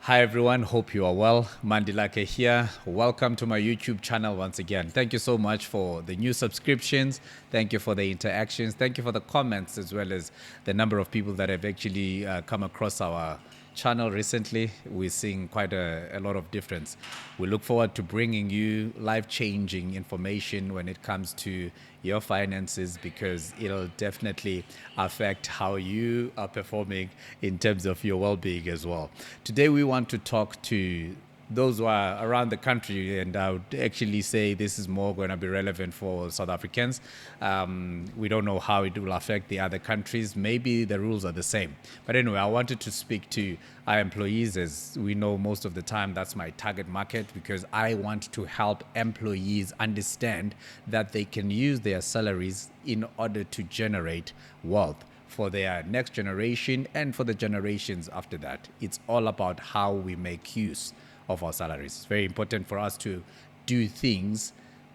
Hi everyone, hope you are well. Mandilake here. Welcome to my YouTube channel once again. Thank you so much for the new subscriptions. Thank you for the interactions. Thank you for the comments as well as the number of people that have actually come across our channel recently. We're seeing quite a lot of difference. We look forward to bringing you life-changing information when it comes to your finances because it'll definitely affect how you are performing in terms of your well-being as well. Today we want to talk to those who are around the country, and I would actually say this is more going to be relevant for South Africans. We don't know how it will affect the other countries. Maybe the rules are the same. But anyway, I wanted to speak to our employees, as we know most of the time that's my target market, because I want to help employees understand that they can use their salaries in order to generate wealth for their next generation and for the generations after that. It's all about how we make use of our salaries. It's very important for us to do things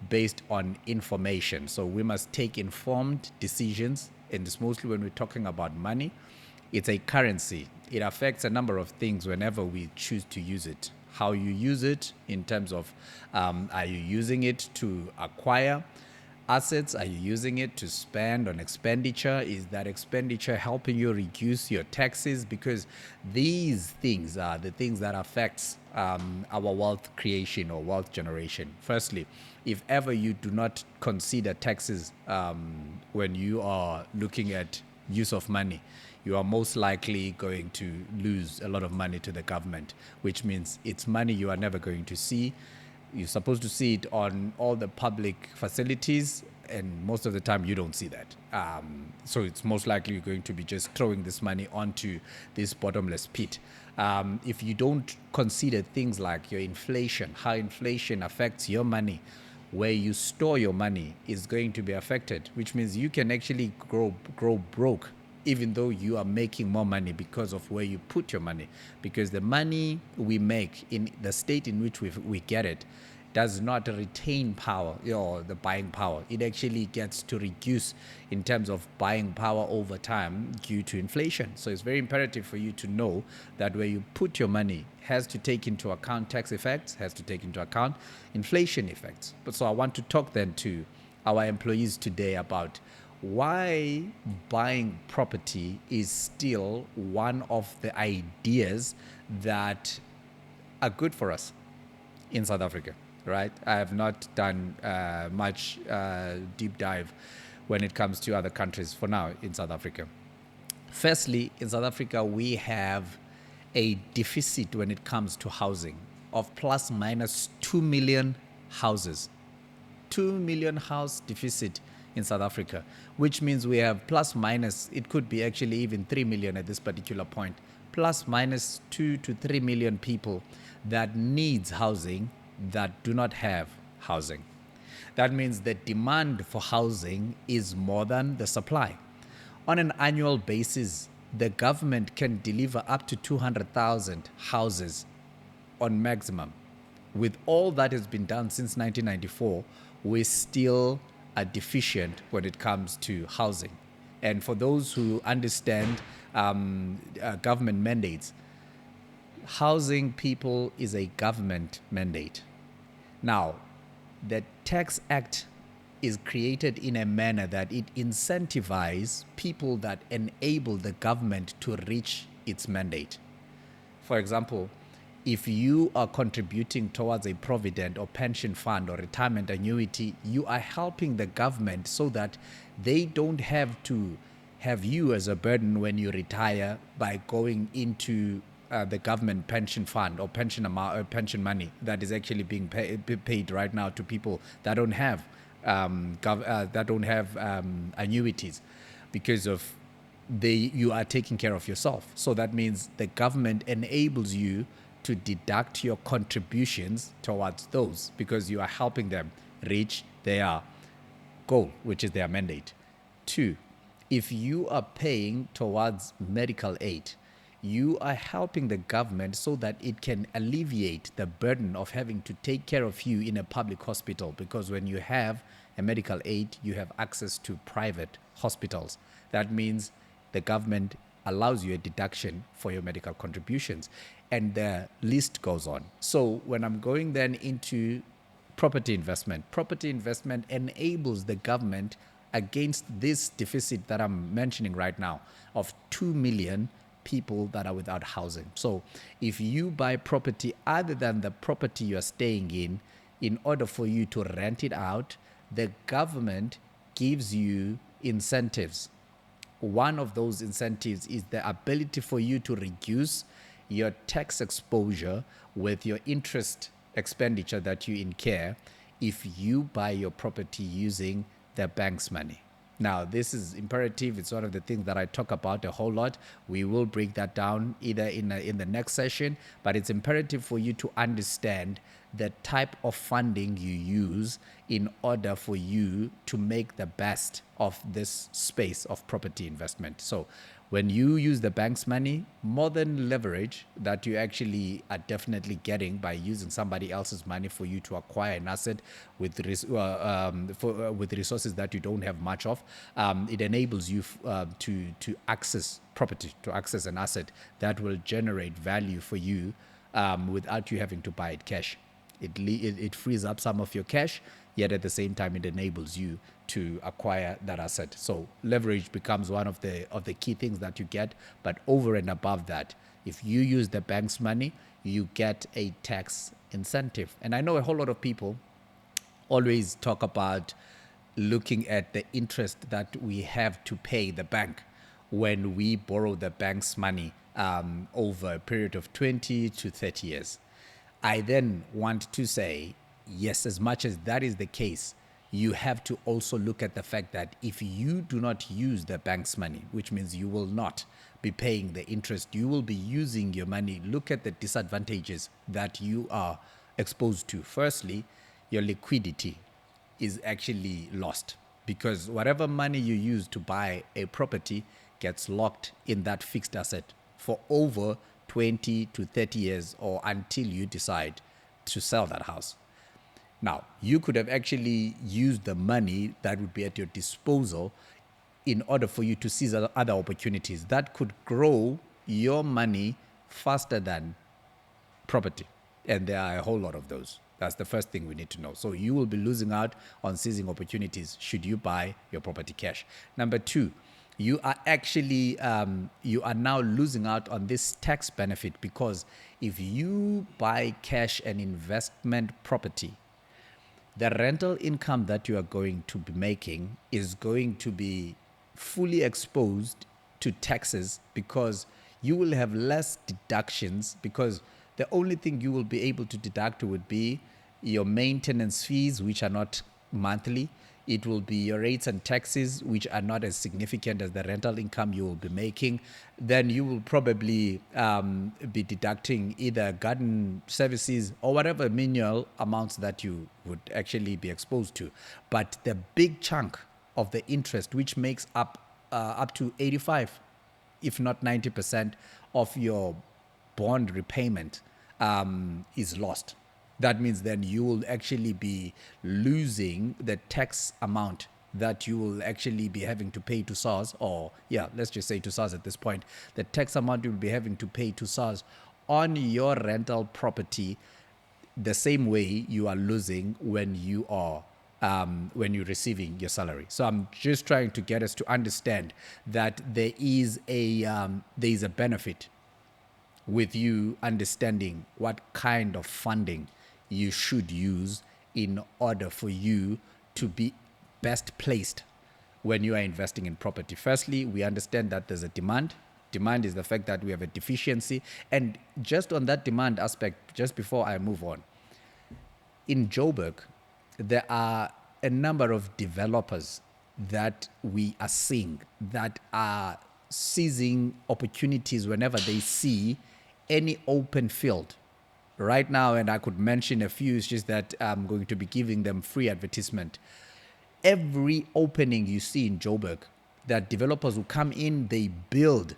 based on information. So we must take informed decisions, and it's mostly when we're talking about money. It's a currency. It affects a number of things whenever we choose to use it. How you use it in terms of are you using it to acquire assets? Are you using it to spend on expenditure? Is that expenditure helping you reduce your taxes? Because these things are the things that affects our wealth creation or wealth generation. Firstly, if ever you do not consider taxes when you are looking at use of money, you are most likely going to lose a lot of money to the government, which means it's money you are never going to see. You're supposed to see it on all the public facilities, and most of the time you don't see that. So it's most likely you're going to be just throwing this money onto this bottomless pit. If you don't consider things like your inflation, how inflation affects your money, where you store your money is going to be affected, which means you can actually grow broke even though you are making more money because of where you put your money. Because the money we make in the state in which we get it does not retain power or the buying power. It actually gets to reduce in terms of buying power over time due to inflation. So it's very imperative for you to know that where you put your money has to take into account tax effects, has to take into account inflation effects. But so I want to talk then to our employees today about why buying property is still one of the ideas that are good for us in South Africa, right? I have not done much deep dive when it comes to other countries for now in South Africa. Firstly, in South Africa, we have a deficit when it comes to housing of plus minus 2 million houses. 2 million house deficit in South Africa, which means we have plus minus, it could be actually even 3 million at this particular point, plus minus 2 to 3 million people that needs housing that do not have housing. That means the demand for housing is more than the supply. On an annual basis, the government can deliver up to 200,000 houses on maximum. With all that has been done since 1994, we still are deficient when it comes to housing. And for those who understand government mandates, housing people is a government mandate. Now, the Tax Act is created in a manner that it incentivizes people that enable the government to reach its mandate. For example, if you are contributing towards a provident or pension fund or retirement annuity, you are helping the government so that they don't have to have you as a burden when you retire by going into the government pension fund or pension amount or pension money that is actually being paid right now to people that don't have annuities because of you are taking care of yourself. So that means the government enables you to deduct your contributions towards those because you are helping them reach their goal, which is their mandate. 2, if you are paying towards medical aid, you are helping the government so that it can alleviate the burden of having to take care of you in a public hospital, because when you have a medical aid, you have access to private hospitals. That means the government allows you a deduction for your medical contributions. and the list goes on. So when I'm going then into property investment enables the government against this deficit that I'm mentioning right now of 2 million people that are without housing. So if you buy property other than the property you're staying in order for you to rent it out, the government gives you incentives. One of those incentives is the ability for you to reduce your tax exposure with your interest expenditure that you incur if you buy your property using the bank's money. Now, this is imperative. It's one of the things that I talk about a whole lot. We will break that down either in the next session, but it's imperative for you to understand the type of funding you use in order for you to make the best of this space of property investment. So when you use the bank's money, more than leverage that you actually are definitely getting by using somebody else's money for you to acquire an asset with resources that you don't have much of, it enables you to access property, to access an asset that will generate value for you without you having to buy it cash. It frees up some of your cash, yet at the same time it enables you to acquire that asset. So leverage becomes one of the key things that you get. But over and above that, if you use the bank's money, you get a tax incentive. And I know a whole lot of people always talk about looking at the interest that we have to pay the bank when we borrow the bank's money over a period of 20 to 30 years. I then want to say, yes, as much as that is the case, you have to also look at the fact that if you do not use the bank's money, which means you will not be paying the interest, you will be using your money. Look at the disadvantages that you are exposed to. Firstly, your liquidity is actually lost because whatever money you use to buy a property gets locked in that fixed asset for over 20 to 30 years or until you decide to sell that house. Now, you could have actually used the money that would be at your disposal in order for you to seize other opportunities that could grow your money faster than property. And there are a whole lot of those. That's the first thing we need to know. So you will be losing out on seizing opportunities should you buy your property cash. Number two, you are actually you are now losing out on this tax benefit because if you buy cash and investment property, the rental income that you are going to be making is going to be fully exposed to taxes because you will have less deductions because the only thing you will be able to deduct would be your maintenance fees, which are not monthly. It will be your rates and taxes, which are not as significant as the rental income you will be making. Then you will probably be deducting either garden services or whatever menial amounts that you would actually be exposed to. But the big chunk of the interest, which makes up to 85, if not 90% of your bond repayment, is lost. That means then you will actually be losing the tax amount that you will actually be having to pay to SARS, or let's just say to SARS at this point, the tax amount you'll be having to pay to SARS on your rental property, the same way you are losing when you are when you're receiving your salary. So I'm just trying to get us to understand that there is a benefit with you understanding what kind of funding you should use in order for you to be best placed when you are investing in property. Firstly, we understand that there's a demand. Demand is the fact that we have a deficiency. And just on that demand aspect, just before I move on, in Joburg, there are a number of developers that we are seeing that are seizing opportunities whenever they see any open field. Right now, and I could mention a few, it's just that I'm going to be giving them free advertisement. Every opening you see in Joburg, that developers who come in, they build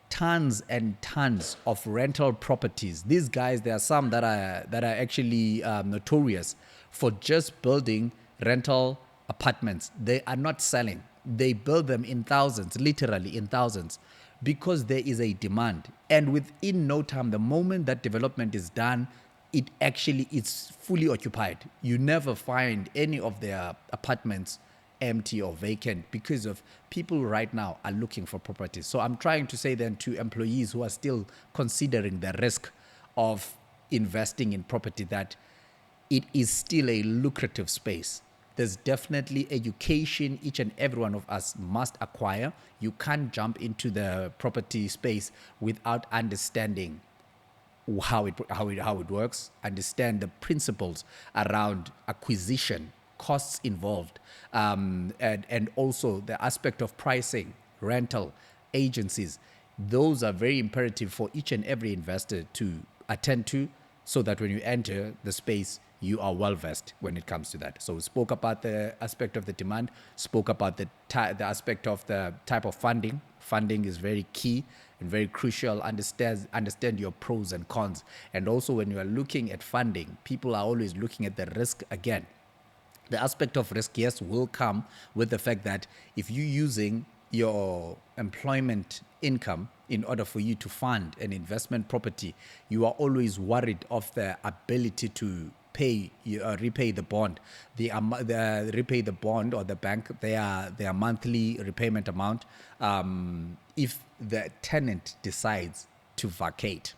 tons and tons of rental properties. These guys, there are some that are actually notorious for just building rental apartments. They are not selling. They build them in thousands, literally in thousands. because there is a demand. And within no time, the moment that development is done, it actually is fully occupied. You never find any of their apartments empty or vacant because of people right now are looking for properties. So I'm trying to say then to employees who are still considering the risk of investing in property that it is still a lucrative space. There's definitely education each and every one of us must acquire. You can't jump into the property space without understanding how it works, understand the principles around acquisition, costs involved, and also the aspect of pricing, rental, agencies. Those are very imperative for each and every investor to attend to, so that when you enter the space, you are well versed when it comes to that. So we spoke about the aspect of the demand, spoke about the aspect of the type of funding. Funding is very key and very crucial. Understand your pros and cons. And also when you are looking at funding, people are always looking at the risk again. The aspect of risk, yes, will come with the fact that if you're using your employment income in order for you to fund an investment property, you are always worried of the ability to repay the bond, repay the bond or the bank their monthly repayment amount if the tenant decides to vacate.